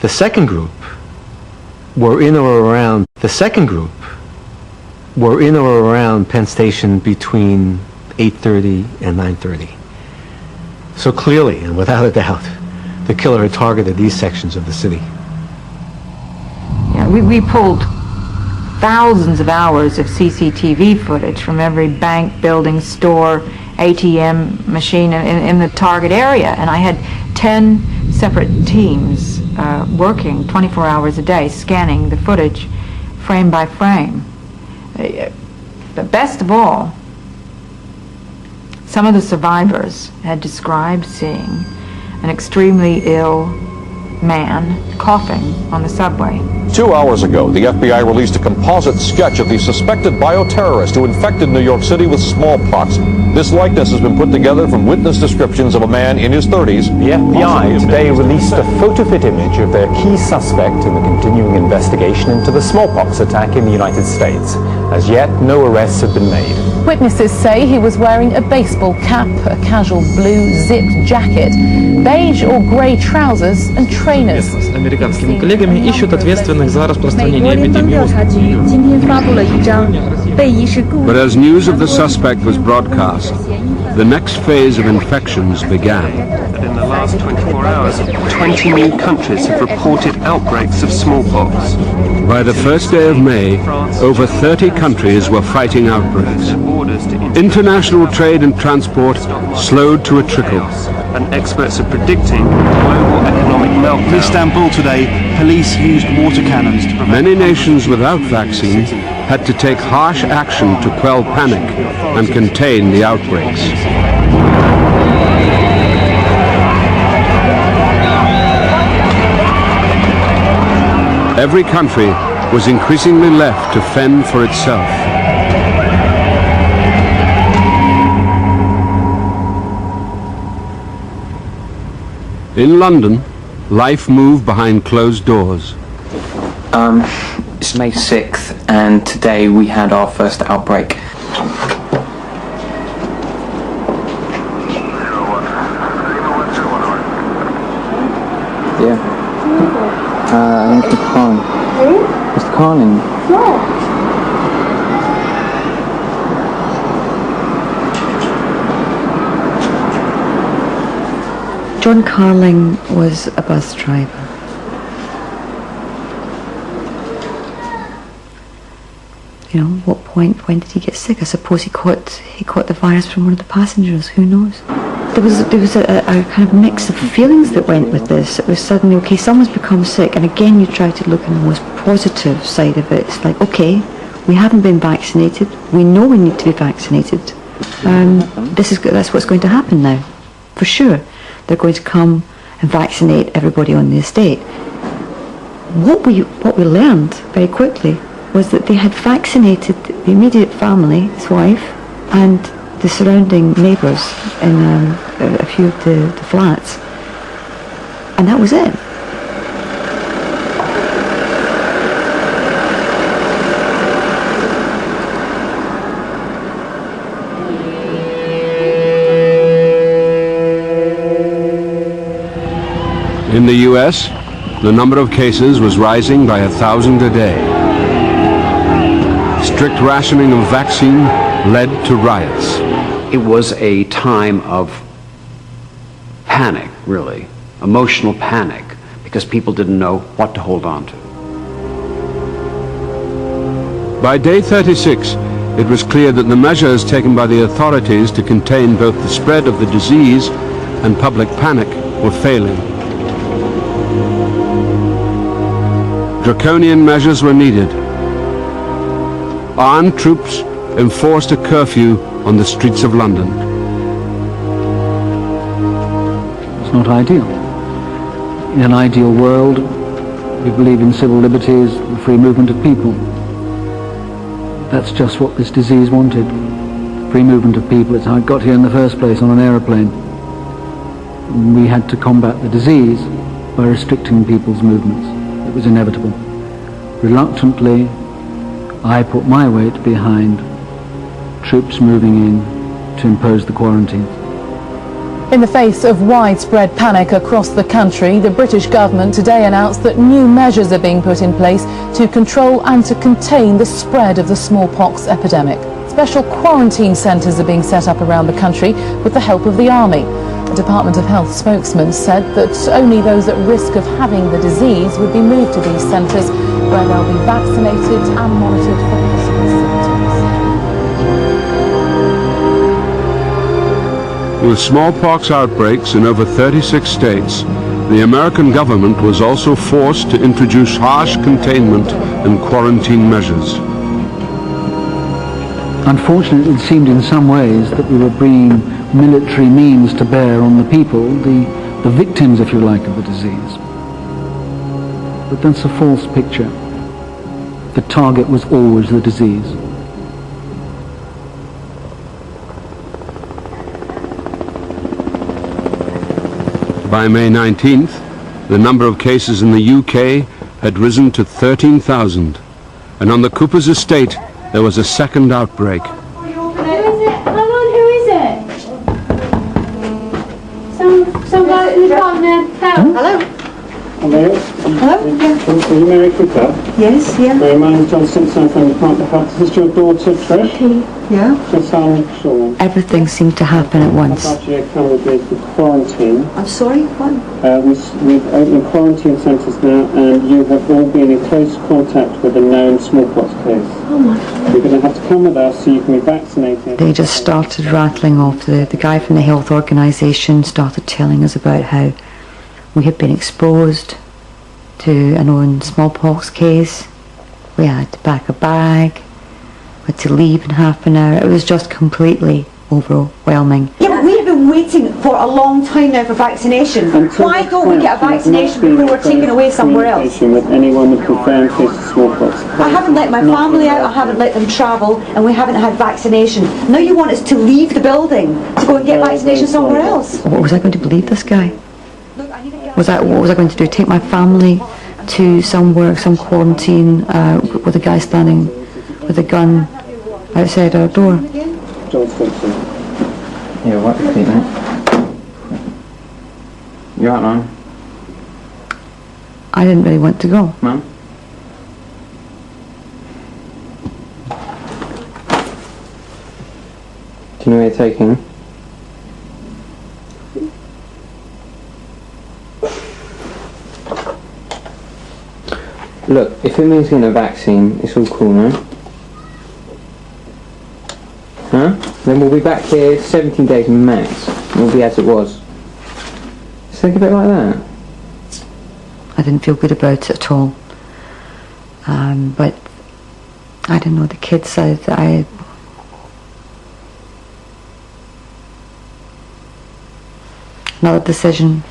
The second group were in or around Penn Station between 8:30 and 9:30. So clearly, and without a doubt, the killer had targeted these sections of the city. Yeah, we pulled thousands of hours of CCTV footage from every bank, building, store, ATM machine in the target area, and I had 10 separate teams working 24 hours a day, scanning the footage frame by frame. But best of all, some of the survivors had described seeing an extremely ill man coughing on the subway. 2 hours ago, the FBI released a composite sketch of the suspected bioterrorist who infected New York City with smallpox. This likeness has been put together from witness descriptions of a man in his 30s. The FBI today released a photo-fit image of their key suspect in the continuing investigation into the smallpox attack in the United States. As yet, no arrests have been made. Witnesses say he was wearing a baseball cap, a casual blue zipped jacket, beige or grey trousers and trainers. С американскими коллегами ищут ответственных за распространение эпидемии. But as news of the suspect was broadcast, the next phase of infections began. And in the last 24 hours, 20 new countries have reported outbreaks of smallpox. By the first day of May, over 30 countries were fighting outbreaks. International trade and transport slowed to a trickle. And experts are predicting global economic meltdown. In Istanbul today, police used water cannons to prevent... Many nations without vaccines had to take harsh action to quell panic and contain the outbreaks. Every country was increasingly left to fend for itself. In London, life moved behind closed doors. It's May 6th, and today we had our first outbreak. Yeah. Mr. Carlin. Mr. Carlin. John Carling was a bus driver. You know, what point, when did he get sick? I suppose he caught the virus from one of the passengers, who knows? There was a kind of mix of feelings that went with this. It was suddenly, okay, someone's become sick, and again you try to look at the most positive side of it. It's like, okay, we haven't been vaccinated, we know we need to be vaccinated. That's what's going to happen now, for sure. They're going to come and vaccinate everybody on the estate. What we learned very quickly was that they had vaccinated the immediate family, his wife, and the surrounding neighbours in a few of the flats. And that was it. In the US, the number of cases was rising by 1,000 a day. Strict rationing of vaccine led to riots. It was a time of panic, really, emotional panic, because people didn't know what to hold on to. By day 36, it was clear that the measures taken by the authorities to contain both the spread of the disease and public panic were failing. Draconian measures were needed. Armed troops enforced a curfew on the streets of London. It's not ideal. In an ideal world, we believe in civil liberties, the free movement of people. That's just what this disease wanted. Free movement of people. It's how it got here in the first place on an aeroplane. We had to combat the disease by restricting people's movements. It was inevitable. Reluctantly, I put my weight behind troops moving in to impose the quarantine. In the face of widespread panic across the country, the British government today announced that new measures are being put in place to control and to contain the spread of the smallpox epidemic. Special quarantine centres are being set up around the country with the help of the army. A Department of Health spokesman said that only those at risk of having the disease would be moved to these centres, where they'll be vaccinated and monitored for possible symptoms. With smallpox outbreaks in over 36 states, the American government was also forced to introduce harsh containment and quarantine measures. Unfortunately, it seemed in some ways that we were bringing military means to bear on the people, the victims, if you like, of the disease. But that's a false picture. The target was always the disease. By May 19th, the number of cases in the UK had risen to 13,000, and on the Cooper's estate there was a second outbreak. Who is it? Hang on, who is it? Some guy in the front there. Hello. Hello. Hello? Are you Mary Cooper? Yes, yeah. My name's John Simpson from the Department of Health. Is this your daughter, Trish? Yeah. Your son, Sean? Everything seemed to happen at once. I've actually come with me to quarantine. I'm sorry, what? We've opened quarantine centres now, and you have all been in close contact with a known smallpox case. Oh my. You're going to have to come with us so you can be vaccinated. They just started rattling off. The guy from the health organisation started telling us about how we had been exposed to a known smallpox case. We had to pack a bag. We had to leave in half an hour. It was just completely overwhelming. Yeah, but we've been waiting for a long time now for vaccination. Why don't we get a vaccination before we're taken away somewhere else? With anyone with confirmed case of smallpox. I haven't let my family out, I haven't let them travel, and we haven't had vaccination. Now you want us to leave the building to go and get vaccination somewhere else? What was I going to believe this guy? What was I going to do? Take my family to somewhere, some quarantine, with a guy standing with a gun outside our door? Yeah, what the feet, mate? You out now? I didn't really want to go. Mum? Do you know where you're taking me? Look, if it means getting a vaccine, it's all cool, no? Huh? Then we'll be back here 17 days max. We'll be as it was. Just think of it like that. I didn't feel good about it at all. But I don't know, the kids said that another decision.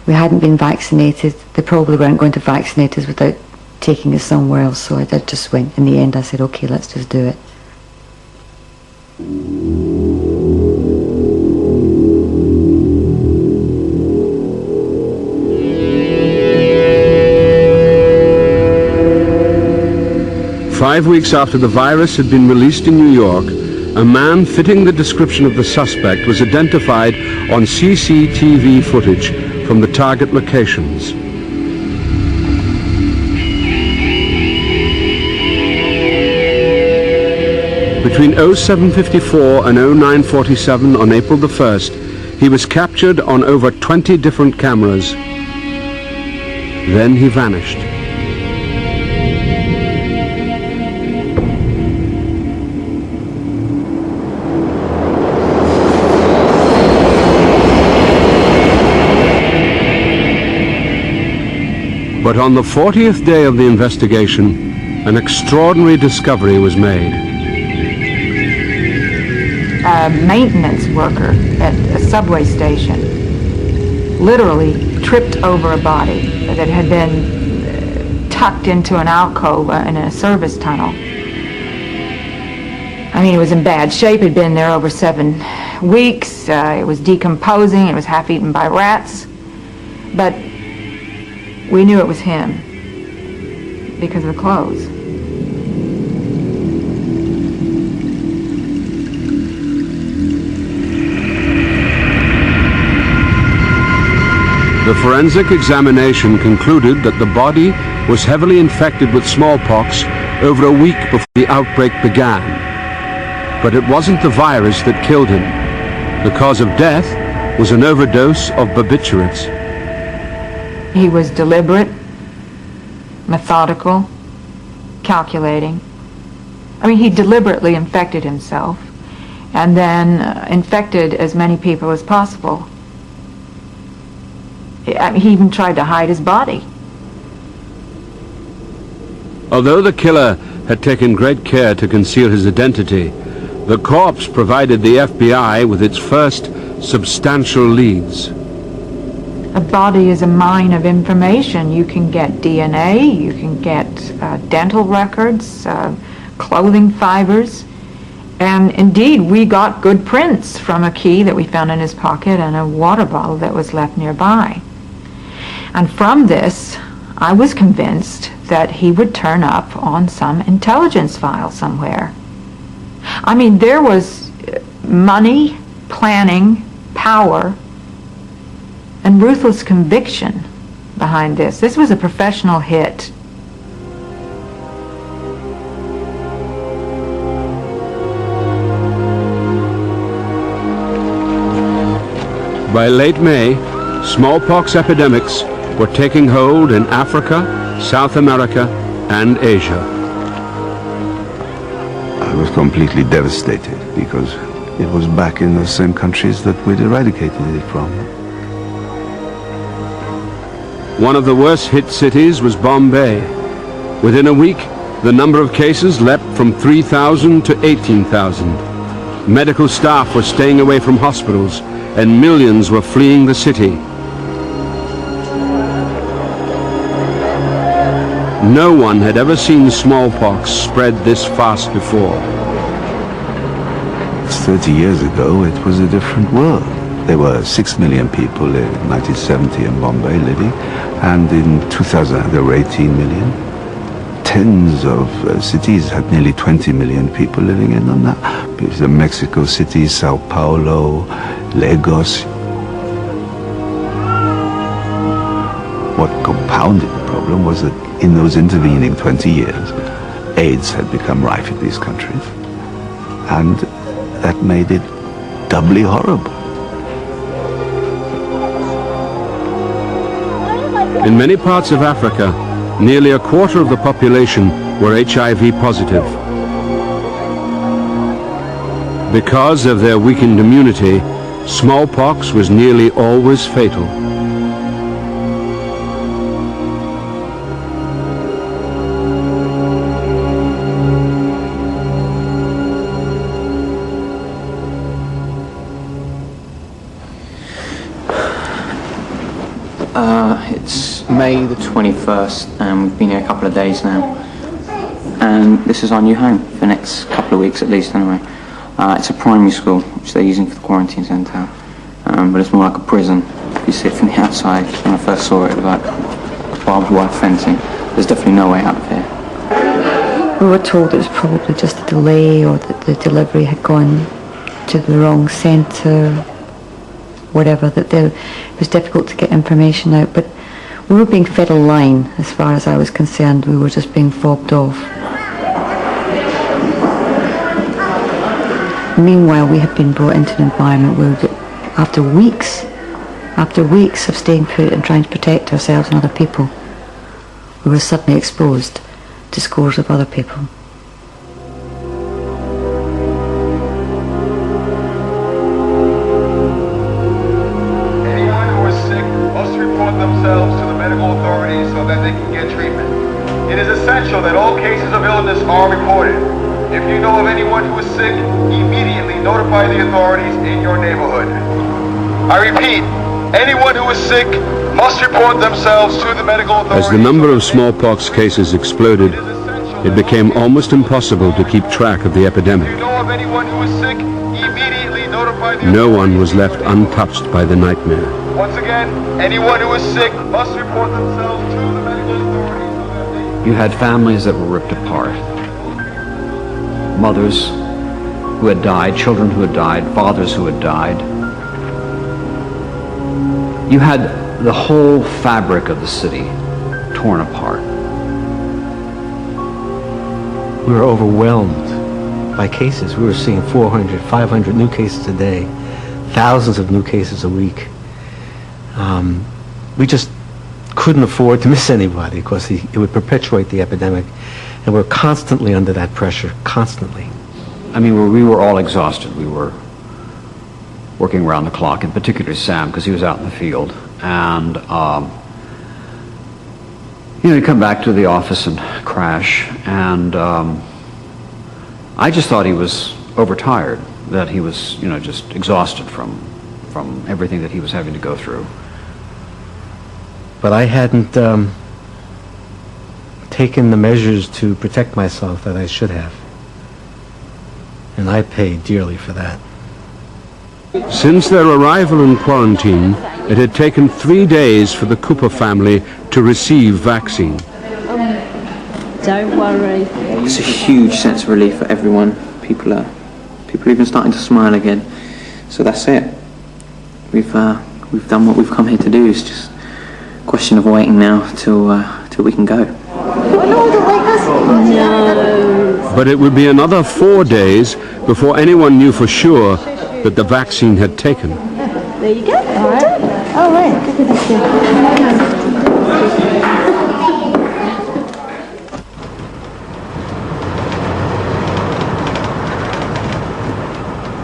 We hadn't been vaccinated. They probably weren't going to vaccinate us without taking us somewhere else, so I just went. In the end, I said, okay, let's just do it. Five weeks after the virus had been released in New York, a man fitting the description of the suspect was identified on CCTV footage from the target locations. Between 0754 and 0947 on April the 1st, he was captured on over 20 different cameras. Then he vanished. But on the 40th day of the investigation, an extraordinary discovery was made. A maintenance worker at a subway station literally tripped over a body that had been tucked into an alcove in a service tunnel. I mean, it was in bad shape. It had been there over 7 weeks. It was decomposing. It was half eaten by rats. But we knew it was him because of the clothes. The forensic examination concluded that the body was heavily infected with smallpox over a week before the outbreak began. But it wasn't the virus that killed him. The cause of death was an overdose of barbiturates. He was deliberate, methodical, calculating. I mean, he deliberately infected himself and then infected as many people as possible. I mean, he even tried to hide his body. Although the killer had taken great care to conceal his identity, the corpse provided the FBI with its first substantial leads. A body is a mine of information. You can get DNA, you can get dental records, clothing fibers, and indeed we got good prints from a key that we found in his pocket and a water bottle that was left nearby. And from this, I was convinced that he would turn up on some intelligence file somewhere. I mean, there was money, planning, power, and ruthless conviction behind this. This was a professional hit. By late May, smallpox epidemics were taking hold in Africa, South America, and Asia. I was completely devastated because it was back in the same countries that we'd eradicated it from. One of the worst hit cities was Bombay. Within a week, the number of cases leapt from 3,000 to 18,000. Medical staff were staying away from hospitals, and millions were fleeing the city. No one had ever seen smallpox spread this fast before. 30 years ago, it was a different world. There were 6 million people in 1970 in Bombay living, and in 2000 there were 18 million. Tens of cities had nearly 20 million people living in them now. Mexico City, Sao Paulo, Lagos. What compounded the problem was that in those intervening 20 years, AIDS had become rife in these countries, and that made it doubly horrible. In many parts of Africa, nearly a quarter of the population were HIV positive. Because of their weakened immunity, smallpox was nearly always fatal. It's May the 21st and we've been here a couple of days now, and this is our new home for the next couple of weeks at least anyway. It's a primary school which they're using for the quarantine centre, but it's more like a prison. If you see it from the outside, when I first saw it was like barbed wire fencing. There's definitely no way out of here. We were told it was probably just a delay, or that the delivery had gone to the wrong centre, whatever, that it was difficult to get information out, but we were being fed a line as far as I was concerned. We were just being fobbed off. Meanwhile, we had been brought into an environment where after weeks of staying put and trying to protect ourselves and other people, we were suddenly exposed to scores of other people. Anyone who is sick must report themselves to the medical authorities so that they can get treatment. It is essential that all cases of illness are reported. If you know of anyone who is sick, immediately notify the authorities in your neighborhood. I repeat, anyone who is sick must report themselves to the medical authorities. As the number of smallpox cases exploded, it became almost impossible to keep track of the epidemic. If you know of anyone who is sick, immediately notify the authorities. No one was left untouched by the nightmare. Once again, anyone who is sick must report themselves to the medical authorities so that they... You had families that were ripped apart. Mothers who had died, children who had died, fathers who had died. You had the whole fabric of the city torn apart. We were overwhelmed by cases. We were seeing 400, 500 new cases a day, thousands of new cases a week. We just couldn't afford to miss anybody because it would perpetuate the epidemic. And we're constantly under that pressure, constantly. I mean, we were all exhausted. We were working around the clock, in particular Sam, because he was out in the field. And, he'd come back to the office and crash. And I just thought he was overtired, that he was, just exhausted from everything that he was having to go through. But I hadn't taken the measures to protect myself that I should have. And I paid dearly for that. Since their arrival in quarantine, it had taken 3 days for the Cooper family to receive vaccine. Don't worry. It's a huge sense of relief for everyone. People are even starting to smile again. So that's it. We've done what we've come here to do. It's just a question of waiting now till we can go. No. But it would be another 4 days before anyone knew for sure that the vaccine had taken. There you go. All right. Oh, right.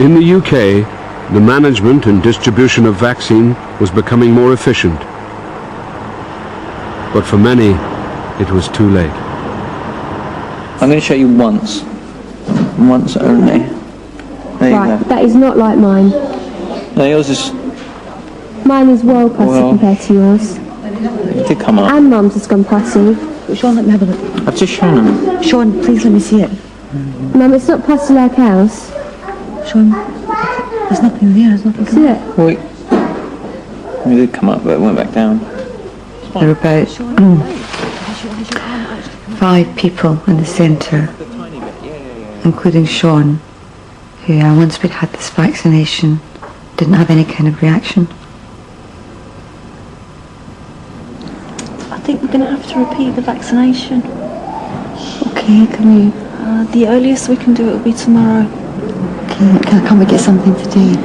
In the UK, the management and distribution of vaccine was becoming more efficient. But for many, it was too late. I'm going to show you once only. There you go. That is not like mine. No, yours is... Mine is well pussy compared to yours. It did come up. And Mum's has gone pussy. Sean, let me have a look. I've just shown them. Sean, please let me see it. Mum, it's not pussy like ours. Sean, there's nothing there, there's nothing See it? Wait. It did come up, but it went back down. There are about 5 people in the centre, including Sean, who once we'd had this vaccination, didn't have any kind of reaction. I think we're going to have to repeat the vaccination. Okay, can we? The earliest we can do it will be tomorrow. Can't we get something today?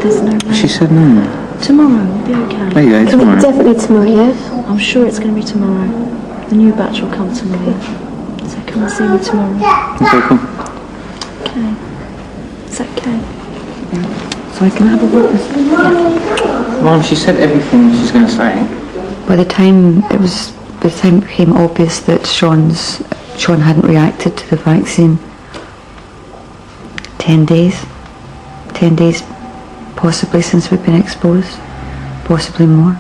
There's no way. She said no. Tomorrow will be okay. There you go, tomorrow. Definitely tomorrow, yeah? I'm sure it's going to be tomorrow. The new batch will come tomorrow. So come and see me tomorrow. Okay, cool. Okay. Is that okay? So I can have a word with you? Mom, she said everything she's going to say. By the time it became obvious that Sean hadn't reacted to the vaccine, 10 days. 10 days possibly since we've been exposed, possibly more.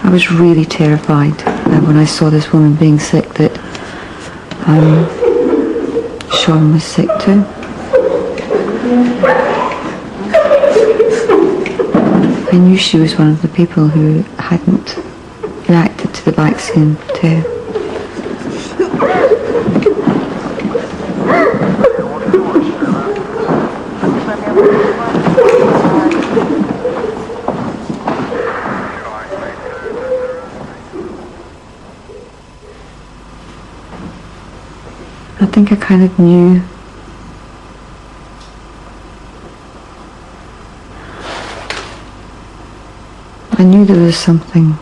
I was really terrified when I saw this woman being sick that Sean was sick too. I knew she was one of the people who hadn't reacted to the vaccine too. I think I kind of knew. I knew there was something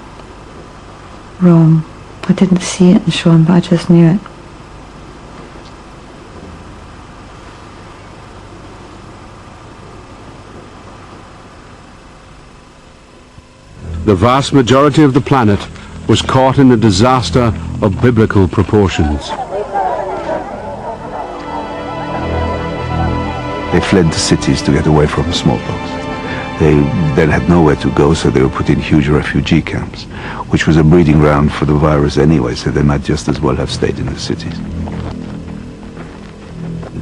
wrong. I didn't see it in Sean, but I just knew it. The vast majority of the planet was caught in a disaster of biblical proportions. They fled the cities to get away from smallpox. They then had nowhere to go, so they were put in huge refugee camps, which was a breeding ground for the virus anyway, so they might just as well have stayed in the cities.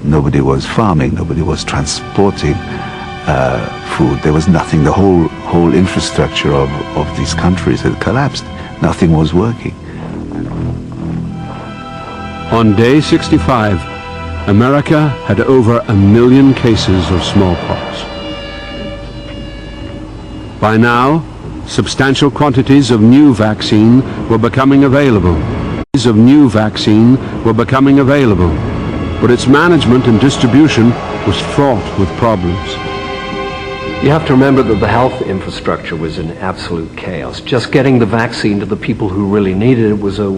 Nobody was farming, nobody was transporting food. There was nothing. The whole infrastructure of these countries had collapsed. Nothing was working. On day 65, America had over 1 million cases of smallpox. By now, Substantial quantities of new vaccine were becoming available. But its management and distribution was fraught with problems. You have to remember that the health infrastructure was in absolute chaos. Just getting the vaccine to the people who really needed it was a